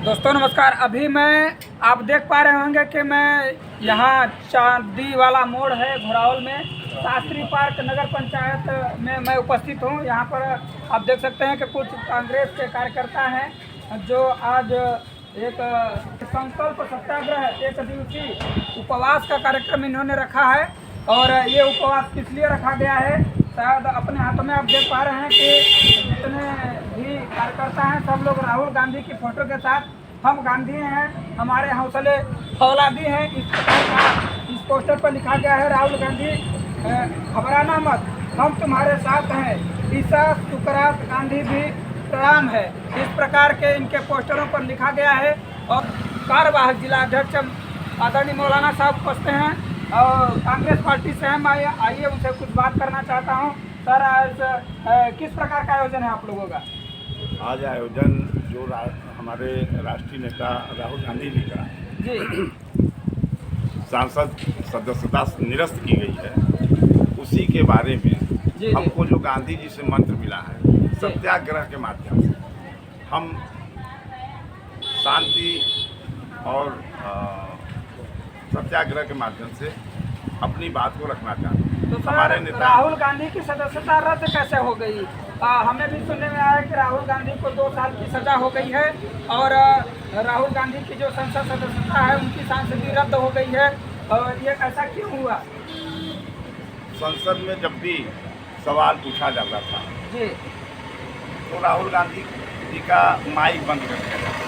दोस्तों नमस्कार। अभी आप देख पा रहे होंगे कि मैं यहाँ चांदी वाला मोड़ है घोरावल में शास्त्री पार्क नगर पंचायत में मैं उपस्थित हूँ। यहाँ पर आप देख सकते हैं कि कुछ कांग्रेस के कार्यकर्ता हैं जो आज एक संकल्प सत्याग्रह एक दिवसीय उपवास का कार्यक्रम इन्होंने रखा है। और ये उपवास किस लिए रखा गया है, शायद अपने हाथों में आप देख पा रहे हैं कि जितने भी कार्यकर्ता हैं सब लोग राहुल गांधी की फोटो के साथ हम गांधी हैं, हमारे हौसले फौलादी हैं, इस पोस्टर पर लिखा गया है राहुल गांधी घबराना मत, हम तुम्हारे साथ हैं, ईसा सुकरात गांधी भी प्रणाम है। इस प्रकार के इनके पोस्टरों पर लिखा गया है। और कार्यवाहक जिला अध्यक्ष आदरणीय मौलाना साहब उपस्थित हैं और कांग्रेस पार्टी से हैं। मैं आइए उनसे कुछ बात करना चाहता हूं। सर, आज किस प्रकार का आयोजन है आप लोगों का? आज आयोजन जो हमारे राष्ट्रीय नेता राहुल गांधी जी का सांसद सदस्यता निरस्त की गई है, उसी के बारे में हमको जो गांधी जी से मंत्र मिला है सत्याग्रह के माध्यम से हम शांति और सत्याग्रह के माध्यम से अपनी बात को रखना चाहते हैं। तो हमारे नेता राहुल गांधी की सदस्यता रद्द कैसे हो गई? हमें भी सुनने में आया कि राहुल गांधी को 2 साल की सजा हो गई है और राहुल गांधी की जो संसद सदस्यता है उनकी सांसदी रद्द हो गई है। और ये ऐसा क्यों हुआ? संसद में जब भी सवाल पूछा जाता था जी, तो राहुल गांधी जी का माइक बंद कर दिया जाता था।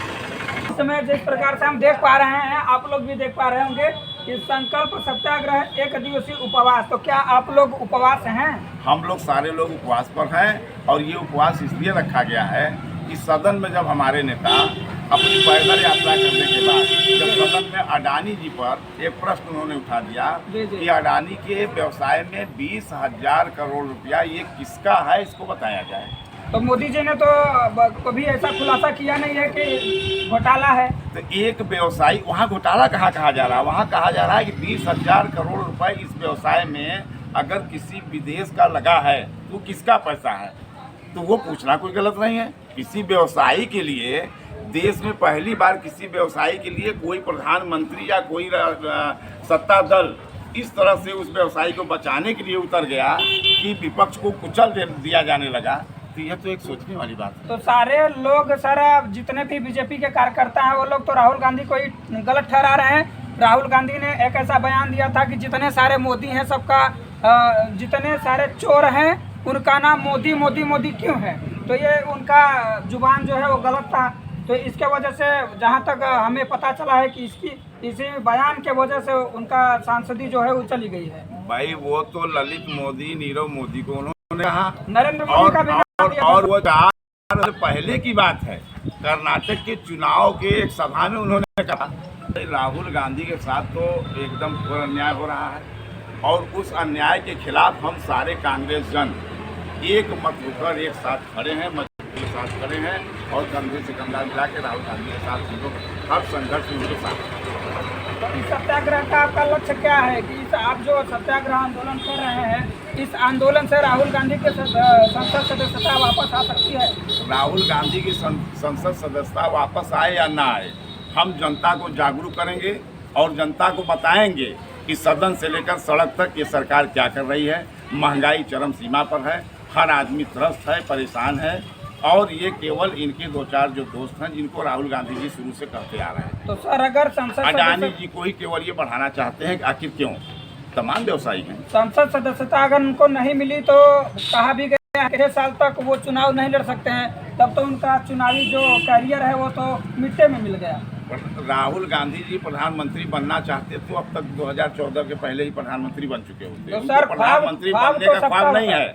इस समय जिस प्रकार से हम देख पा रहे हैं, आप लोग भी देख पा रहे होंगे कि संकल्प सत्याग्रह एक दिवसीय उपवास, तो क्या आप लोग उपवास हैं? हम लोग सारे लोग उपवास पर हैं और ये उपवास इसलिए रखा गया है कि सदन में जब हमारे नेता अपनी पैदल यात्रा करने के बाद जब सदन में अडानी जी पर एक प्रश्न उन्होंने उठा दिया कि अडानी के व्यवसाय में 20,000 करोड़ रुपया ये किसका है, इसको बताया जाए। तो मोदी जी ने तो कभी ऐसा खुलासा किया नहीं है कि घोटाला है। तो एक व्यवसायी, वहाँ घोटाला कहाँ कहा जा रहा है? वहाँ कहा जा रहा है कि 20,000 करोड़ रुपए इस व्यवसाय में अगर किसी विदेश का लगा है तो किसका पैसा है, तो वो पूछना कोई गलत नहीं है। किसी व्यवसायी के लिए देश में पहली बार किसी व्यवसायी के लिए कोई प्रधानमंत्री या कोई सत्ता दल इस तरह से उस व्यवसायी को बचाने के लिए उतर गया कि विपक्ष को कुचल दिया जाने लगा, तो यह तो एक सोचने वाली बात है। तो सारे लोग, सर, जितने भी बीजेपी के कार्यकर्ता हैं वो लोग तो राहुल गांधी को ही गलत ठहरा रहे हैं। राहुल गांधी ने एक ऐसा बयान दिया था कि जितने सारे मोदी हैं सबका जितने सारे चोर हैं उनका नाम मोदी मोदी मोदी क्यों है, तो ये उनका जुबान जो है वो गलत था। तो इसके वजह से जहाँ तक हमें पता चला है कि इसी बयान के वजह से उनका सांसदी जो है वो चली गई है। भाई वो तो ललित मोदी, नीरव मोदी को उन्होंने कहा, नरेंद्र मोदी का भी और वो 4 साल पहले की बात है, कर्नाटक के चुनाव के एक सभा में उन्होंने कहा राहुल गांधी के साथ तो एकदम घोर अन्याय हो रहा है और उस अन्याय के खिलाफ हम सारे कांग्रेस जन एक मत होकर एक साथ खड़े हैं, मजबूती के साथ खड़े हैं और कंधे से कंधा मिला के राहुल गांधी के साथ हम लोग हर संघर्ष में उनके साथ। तो इस सत्याग्रह का आपका लक्ष्य क्या है कि आप जो सत्याग्रह आंदोलन कर रहे हैं, इस आंदोलन से राहुल गांधी के संसद सदस्यता वापस आ सकती है? राहुल गांधी की संसद सदस्यता वापस आए या ना आए, हम जनता को जागरूक करेंगे और जनता को बताएंगे कि सदन से लेकर सड़क तक ये सरकार क्या कर रही है। महंगाई चरम सीमा पर है, हर आदमी त्रस्त है, परेशान है और ये केवल इनके 2-4 जो दोस्त हैं जिनको राहुल गांधी जी शुरू से कहते आ रहे हैं। तो सर, अगर संसद अडानी जी को ही केवल ये बढ़ाना चाहते हैं, आखिर क्यों? तमाम व्यवसायी हैं। संसद सदस्यता अगर उनको नहीं मिली तो कहा भी गया 6 साल तक वो चुनाव नहीं लड़ सकते हैं, तब तो उनका चुनावी जो कैरियर है वो तो मिट्टी में मिल गया। राहुल गांधी जी प्रधानमंत्री बनना चाहते तो अब तक 2014 के पहले ही प्रधानमंत्री बन चुके होते। तो सर, प्रधानमंत्री बनने का ख्वाब नहीं है,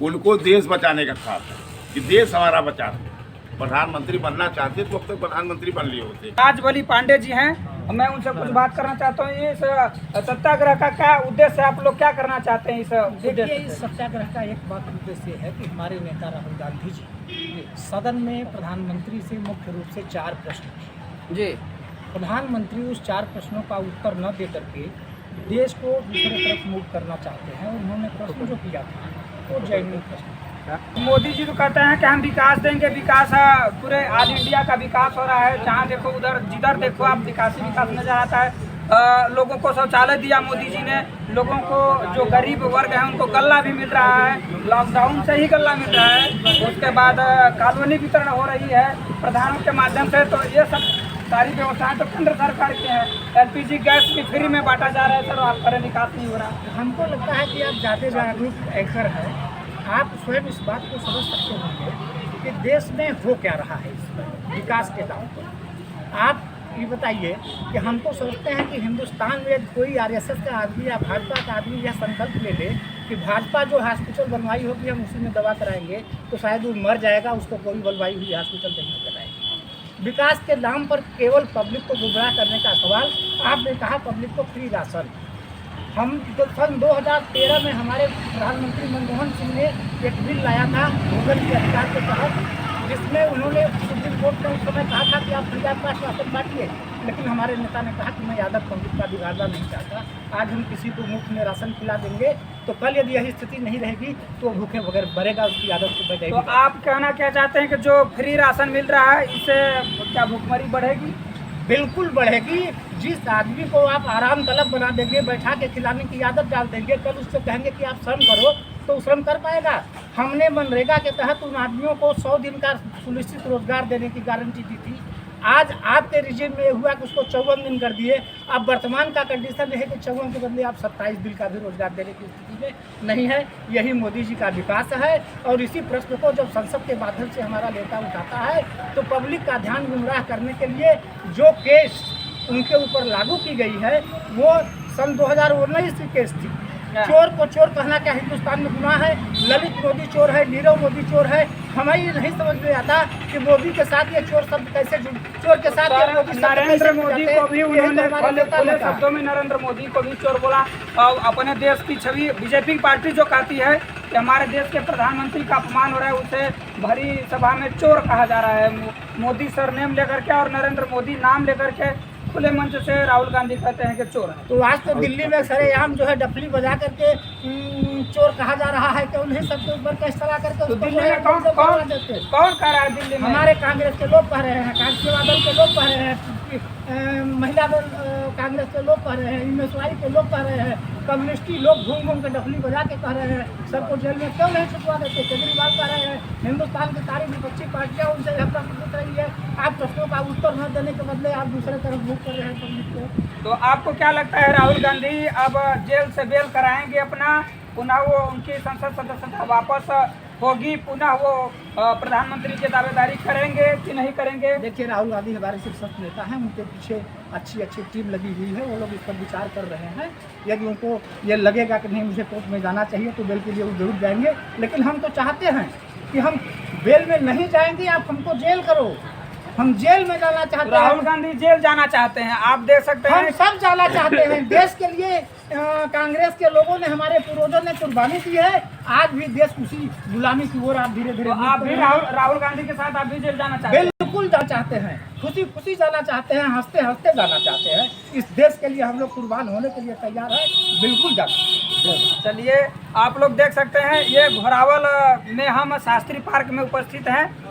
उनको देश बचाने का ख्वाब है कि देश हमारा बचा है। प्रधानमंत्री बनना चाहते तो अब तक प्रधानमंत्री बन लिए होते। राजबली पांडे जी हैं, मैं उनसे कुछ बात करना चाहता हूँ। इस सत्याग्रह का क्या उद्देश्य है, आप लोग क्या करना चाहते हैं? इस सत्याग्रह का एक बात उद्देश्य है कि हमारे नेता राहुल गांधी जी सदन में प्रधानमंत्री से मुख्य रूप से 4 प्रश्न जी, प्रधानमंत्री उस 4 प्रश्नों का उत्तर न दे करके देश को दूसरे तरफ मूव करना चाहते हैं। उन्होंने प्रश्न जो किया था वो जेन्युइन प्रश्न, का। मोदी जी तो कहते हैं कि हम विकास देंगे, विकास पूरे ऑल इंडिया का विकास हो रहा है, जहाँ देखो उधर जिधर देखो आप विकास ही विकास नजर आता है। लोगों को शौचालय दिया मोदी जी ने, लोगों को जो गरीब वर्ग है उनको गल्ला भी मिल रहा है, लॉकडाउन से ही गल्ला मिल रहा है। उसके बाद कॉलोनी वितरण हो रही है प्रधानों के माध्यम से। तो ये सब सारी व्यवस्थाएं तो केंद्र सरकार की है। LPG गैस भी फ्री में बांटा जा रहा है सर, आप पर निकास नहीं हो रहा। हमको लगता है कि आप ज़्यादा जागरूक एंकर हैं, आप स्वयं इस बात को समझ सकते होंगे कि देश में हो क्या रहा है इस पर विकास के नाम पर। आप ये बताइए कि हम तो सोचते हैं कि हिंदुस्तान में कोई RSS का आदमी या भाजपा का आदमी यह संकल्प ले ले कि भाजपा जो हॉस्पिटल बनवाई होगी हम उसी में दवा कराएंगे, तो शायद वो मर जाएगा, उसको कोई बनवाई हुई हॉस्पिटल नहीं कराएंगे। विकास के नाम पर केवल पब्लिक को गुमराह करने का सवाल। आपने कहा पब्लिक को फ्री राशन। हम सन 2013 में हमारे प्रधानमंत्री मनमोहन सिंह ने एक बिल लाया था भूगल के अधिकार के तहत, जिसमें उन्होंने सुप्रीम कोर्ट में उस समय कहा था कि आप फ्री ऑफ कॉस्ट राशन बांटिए, लेकिन हमारे नेता ने कहा कि मैं यादव पंडित का बिगाड़ना नहीं चाहता। आज हम किसी को मुफ्त में राशन खिला देंगे तो कल यदि यही स्थिति नहीं रहेगी तो भूखे बगैर मरेगा, उसकी आदत को बढ़ेगी। तो आप कहना क्या चाहते हैं कि जो फ्री राशन मिल रहा है इससे क्या भूखमरी बढ़ेगी? बिल्कुल बढ़ेगी। जिस आदमी को आप आराम तलब बना देंगे, बैठा के खिलाने की आदत डाल देंगे, कल उससे कहेंगे कि आप श्रम करो तो वो श्रम कर पाएगा। हमने मनरेगा के तहत उन आदमियों को 100 दिन का सुनिश्चित रोजगार देने की गारंटी दी थी। आज आपके रिजीम में हुआ कि उसको 54 दिन कर दिए। अब वर्तमान का कंडीशन है कि 54 के बदले आप 27 दिन का भी रोजगार देने की स्थिति में नहीं है। यही मोदी जी का विकास है। और इसी प्रश्न को जब संसद के माध्यम से हमारा नेता उठाता है तो पब्लिक का ध्यान गुमराह करने के लिए जो केस उनके ऊपर लागू की गई है वो सन 2019 की केस थी। चोर को चोर कहना क्या हिंदुस्तान में गुनाह है? ललित मोदी चोर है, नीरव मोदी चोर है। हमें ये नहीं समझ में आता कि मोदी के साथ ये चोर शब्द कैसे चोर के साथ नरेंद्र मोदी को भी उन्होंने खुले शब्दों में नरेंद्र मोदी को भी चोर बोला। और अपने देश की छवि बीजेपी पार्टी जो कहती है कि हमारे देश के प्रधानमंत्री का अपमान हो रहा है, उसे भरी सभा में चोर कहा जा रहा है। मोदी सर नेम लेकर के और नरेंद्र मोदी नाम लेकर के खुले मंच से राहुल गांधी कहते हैं कि चोर है। तो आज तो दिल्ली में सरेआम जो है डफली बजा करके चोर कहा जा रहा है कि उन्हें सबके ऊपर केस चला करके तो दिल्ली में कौन कह रहा है? दिल्ली में हमारे कांग्रेस के लोग कह रहे हैं, कांग्रेस दल के लोग कह रहे हैं, महिला दल कांग्रेस के लोग कह रहे हैं, MSY के लोग कह रहे हैं, कम्युनिस्टी लोग घूम घूम के डफली बजा के कह रहे हैं सबको जेल में क्यों नहीं छुटवा देते। केजरीवाल कह रहे हैं हिंदुस्तान की सारी विपक्षी पार्टियां उनसे झगड़ा पूछ रही है। आप प्रश्नों का उत्तर न देने के बदले आप दूसरे तरफ मुख कर रहे हैं पब्लिक को। तो आपको क्या लगता है राहुल गांधी अब जेल से बेल कराएंगे अपना, पुनः वो उनकी संसद सदस्यता वापस होगी, पुनः वो प्रधानमंत्री की दावेदारी करेंगे कि नहीं करेंगे? देखिए राहुल गांधी हमारे शीर्षस्थ नेता हैं, उनके पीछे अच्छी टीम लगी हुई है, वो लोग इस पर विचार कर रहे हैं। यदि उनको ये लगेगा कि नहीं मुझे कोर्ट में जाना चाहिए तो बेल के लिए वो जरूर जाएंगे। लेकिन हम तो चाहते हैं कि हम बेल में नहीं जाएंगे, आप हमको जेल करो, हम जेल में जाना चाहते हैं। राहुल गांधी जेल जाना चाहते हैं, आप देख सकते हैं। हम सब जाना चाहते हैं। देश के लिए कांग्रेस के लोगों ने, हमारे पूर्वजों ने कुर्बानी दी है। आज भी देश उसी गुलामी की ओर आप धीरे धीरे आप भी राहुल गांधी के साथ आप भी जेल जाना चाहते हैं? बिल्कुल जाना चाहते हैं, खुशी जाना चाहते हैं, हंसते हंसते जाना चाहते हैं। इस देश के लिए हम लोग कुर्बान होने के लिए तैयार है, बिल्कुल जाना। चलिए आप लोग देख सकते हैं, ये घोरावल में हम शास्त्री पार्क में उपस्थित हैं।